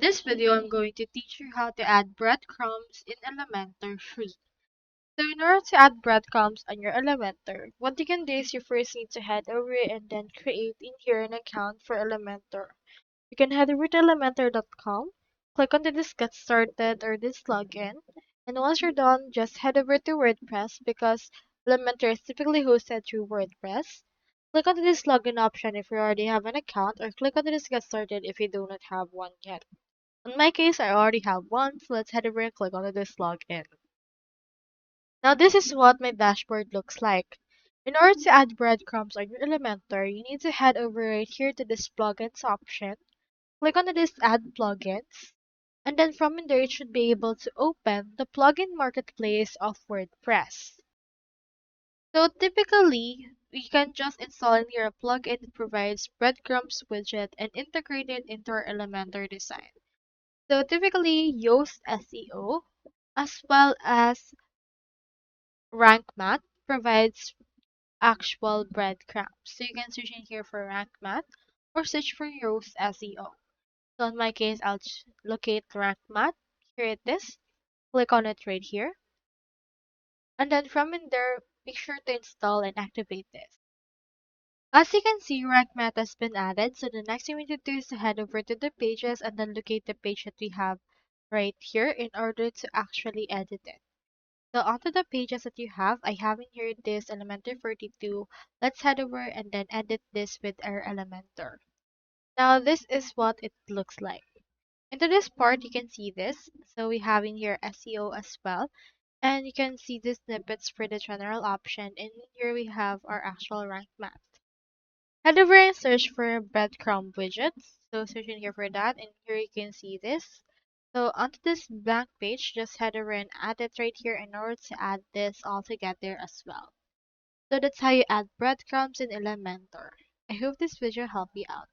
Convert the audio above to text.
This video, I'm going to teach you how to add breadcrumbs in Elementor 3. So in order to add breadcrumbs on your Elementor, what you can do is you first need to head over and then create in here an account for Elementor. You can head over to elementor.com, click on the this get started or this login, and once you're done, just head over to WordPress because Elementor is typically hosted through WordPress. Click on this login option if you already have an account, or click on this get started if you do not have one yet. In my case, I already have one, so let's head over and click on this login. Now this is what my dashboard looks like. In order to add breadcrumbs on your Elementor, you need to head over right here to this plugins option, click on this add plugins, and then from in there you should be able to open the plugin marketplace of WordPress. So typically, we can just install in here a plugin that provides breadcrumbs widget and integrate it into our Elementor design. So typically, Yoast SEO as well as Rank Math provides actual breadcrumbs. So you can search in here for Rank Math or search for Yoast SEO. So in my case, I'll locate Rank Math. Here it is. Click on it right here. And then from in there, make sure to install and activate this. As you can see, Rank Math has been added. So the next thing we need to do is to head over to the pages and then locate the page that we have right here in order to actually edit it. So onto the pages that you have, I have in here this Elementor 42. Let's head over and then edit this with our Elementor. Now this is what it looks like. Into this part, you can see this. So we have in here SEO as well. And you can see the snippets for the general option. And here we have our actual rank math. Head over and search for breadcrumb widgets. So search in here for that. And here you can see this. So onto this blank page, just head over and add it right here in order to add this all together as well. So that's how you add breadcrumbs in Elementor. I hope this video helped you out.